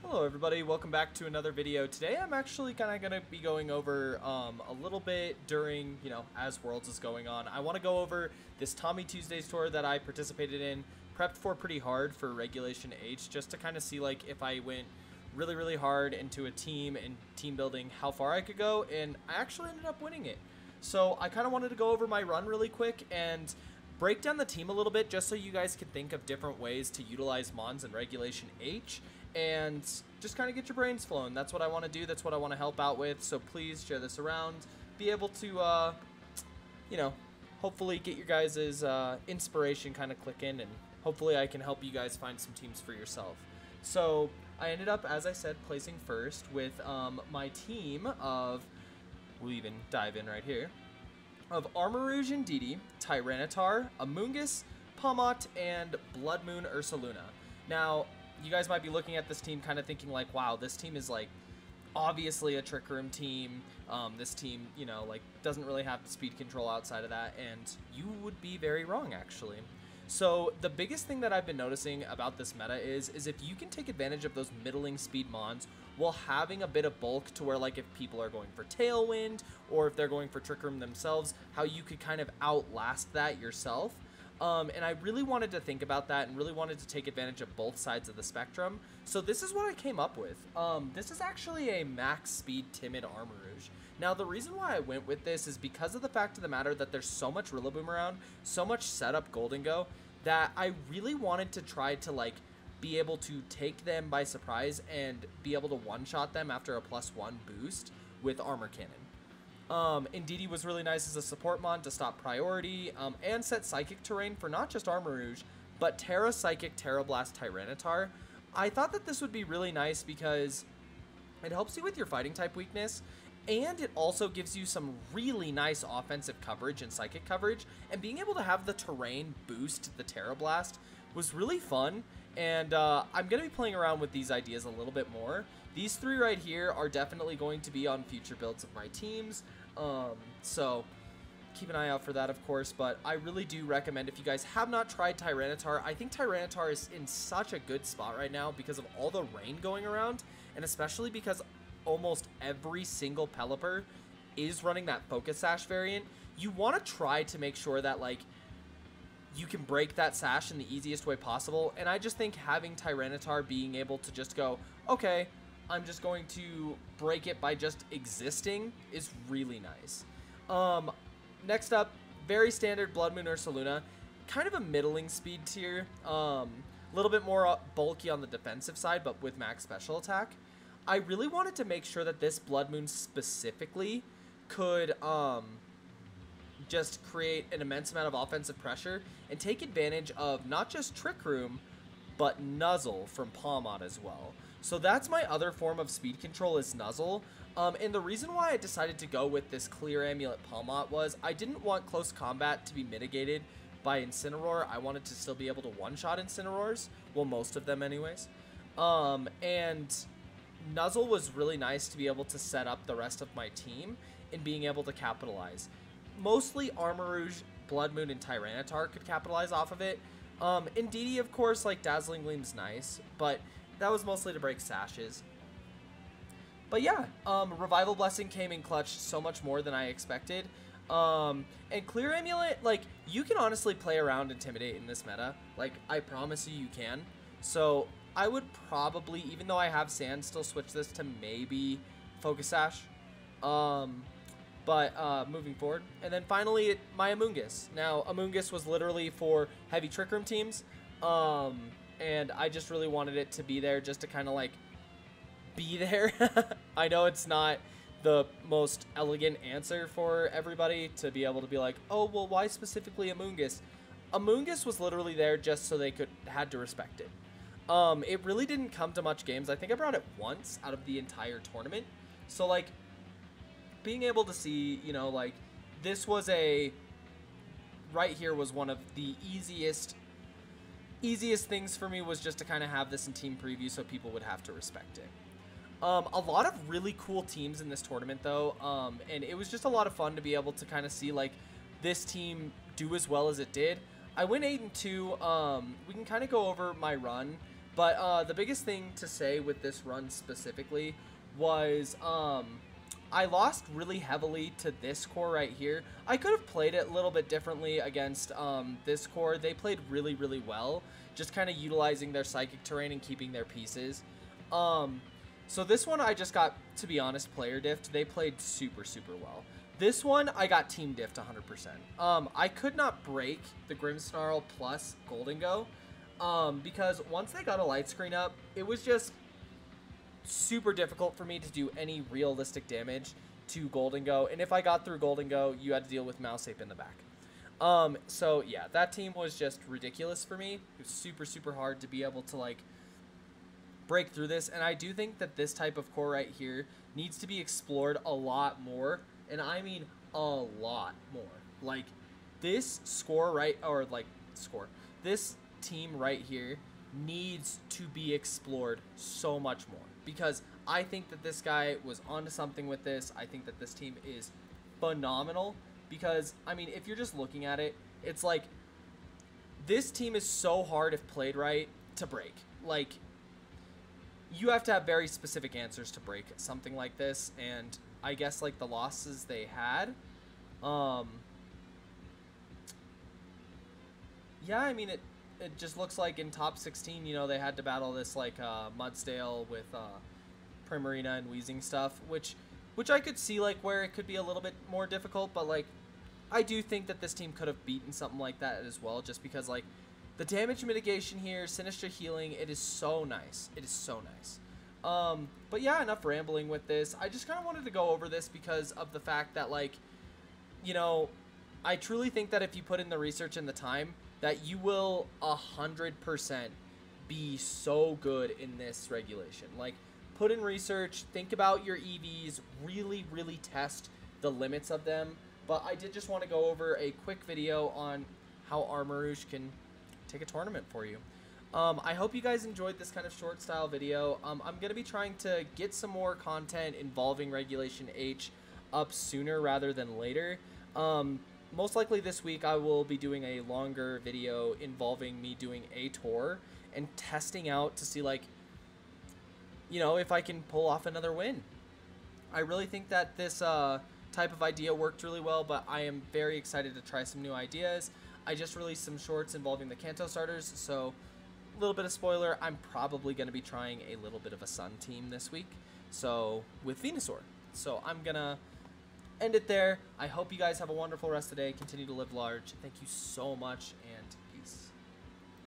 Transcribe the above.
Hello everybody, welcome back to another video. Today I'm actually kind of going to be going over a little bit during, as Worlds is going on. I want to go over this Tommy Tuesdays tour that I participated in, prepped for pretty hard for Regulation H, just to kind of see like if I went really hard into a team and team building, how far I could go, and I actually ended up winning it. So I kind of wanted to go over my run really quick and break down the team a little bit just so you guys can think of different ways to utilize Mons in Regulation H and just kind of get your brains flowing. That's what I want to do. That's what I want to help out with. So please share this around. Be able to, hopefully get your guys' inspiration kind of clicking, and hopefully I can help you guys find some teams for yourself. So I ended up, as I said, placing first with my team of, we'll even dive in right here, of Armarouge and Didi, Tyranitar, Amoonguss, Palmot, and Blood Moon Ursaluna. Now, you guys might be looking at this team kind of thinking like, wow, this team is like obviously a Trick Room team. This team, doesn't really have the speed control outside of that, and you would be very wrong, actually. So the biggest thing that I've been noticing about this meta is if you can take advantage of those middling speed mons while having a bit of bulk to where, like, if people are going for Tailwind or if they're going for Trick Room themselves, how you could kind of outlast that yourself. And I really wanted to think about that and really wanted to take advantage of both sides of the spectrum. So this is what I came up with. This is actually a max speed timid Armarouge. Now, the reason why I went with this is because of the fact of the matter that there's so much Rillaboom around, so much setup Golden Go, that I really wanted to try to, like, be able to take them by surprise and be able to one-shot them after a +1 boost with Armor Cannon. Indeedee was really nice as a support mon to stop priority, and set Psychic Terrain for not just Armarouge, but Terra Psychic, Terra Blast, Tyranitar. I thought that this would be really nice because it helps you with your fighting type weakness, and it also gives you some really nice offensive coverage and psychic coverage, and being able to have the terrain boost the Terra Blast was really fun, and I'm going to be playing around with these ideas a little bit more. These three right here are definitely going to be on future builds of my teams, so keep an eye out for that, of course. But I really do recommend, if you guys have not tried Tyranitar, I think Tyranitar is in such a good spot right now because of all the rain going around, and especially because almost every single Pelipper is running that Focus Sash variant. You want to try to make sure that, like, you can break that Sash in the easiest way possible, and I just think having Tyranitar being able to just go, okay, I'm just going to break it by just existing is really nice. Next up, very standard Blood Moon Ursaluna, kind of a middling speed tier, a little bit more bulky on the defensive side, but with max special attack. I really wanted to make sure that this Blood Moon specifically could just create an immense amount of offensive pressure and take advantage of not just Trick Room, but Nuzzle from Palmot as well. So that's my other form of speed control, is Nuzzle. And the reason why I decided to go with this Clear Amulet Palmot was I didn't want close combat to be mitigated by Incineroar. I wanted to still be able to one-shot Incineroars. Well, most of them anyways. And Nuzzle was really nice to be able to set up the rest of my team and being able to capitalize. Mostly Armarouge, Blood Moon, and Tyranitar could capitalize off of it. Indeedee, of course, like, Dazzling Gleam's nice, but that was mostly to break sashes. But yeah, Revival Blessing came in clutch so much more than I expected. And Clear Amulet, like, you can honestly play around Intimidate in this meta. Like, I promise you can. So I would probably, even though I have Sand, still switch this to maybe Focus Sash. Moving forward. And then finally, my Amoonguss. Now, Amoonguss was literally for heavy Trick Room teams. And I just really wanted it to be there just to kind of, like, be there. I know it's not the most elegant answer for everybody to be able to be like, oh, well, why specifically Amoonguss? Amoonguss was literally there just so they had to respect it. It really didn't come to much games. I think I brought it once out of the entire tournament. So, like, being able to see, like, this was right here was one of the easiest things for me, was just to kind of have this in team preview so people would have to respect it. A lot of really cool teams in this tournament, though, and it was just a lot of fun to be able to kind of see, like, this team do as well as it did. I went 8-2. We can kind of go over my run But the biggest thing to say with this run specifically was I lost really heavily to this core right here. I could have played it a little bit differently against this core. They played really, really well, just kind of utilizing their psychic terrain and keeping their pieces. So this one I just got, to be honest, player diffed. They played super, super well. This one I got team diffed 100%. I could not break the Grimmsnarl plus Golden Go because once they got a light screen up, it was just super difficult for me to do any realistic damage to Golden Go, and if I got through Golden Go, you had to deal with Mouse Ape in the back. So yeah, that team was just ridiculous for me. It was super, super hard to be able to like break through this, and I do think that this type of core right here needs to be explored a lot more, and I mean a lot more. Like this this team right here needs to be explored so much more, because I think that this guy was onto something with this. I think that this team is phenomenal, because I mean, if you're just looking at it, it's like this team is so hard if played right to break. Like you have to have very specific answers to break something like this, and I guess like the losses they had, yeah, I mean, it just looks like in top 16, you know, they had to battle this like Mudsdale with Primarina and Weezing stuff, which I could see like where it could be a little bit more difficult, but like I do think that this team could have beaten something like that as well, just because like the damage mitigation here, Sinister healing, it is so nice. It is so nice. But yeah, enough rambling with this. I just kind of wanted to go over this because of the fact that like, you know, I truly think that if you put in the research and the time, that you will 100% be so good in this regulation. Like, put in research, think about your EVs, really, really test the limits of them. But I did just want to go over a quick video on how Armarouge can take a tournament for you. I hope you guys enjoyed this kind of short style video. I'm going to be trying to get some more content involving Regulation H up sooner rather than later. Most likely this week I will be doing a longer video involving me doing a tour and testing out to see, like, you know, if I can pull off another win. I really think that this type of idea worked really well, but I am very excited to try some new ideas. I just released some shorts involving the Kanto starters, so a little bit of spoiler, I'm probably going to be trying a little bit of a Sun team this week, so with Venusaur. So I'm going to end it there. I hope you guys have a wonderful rest of the day. Continue to live large. Thank you so much,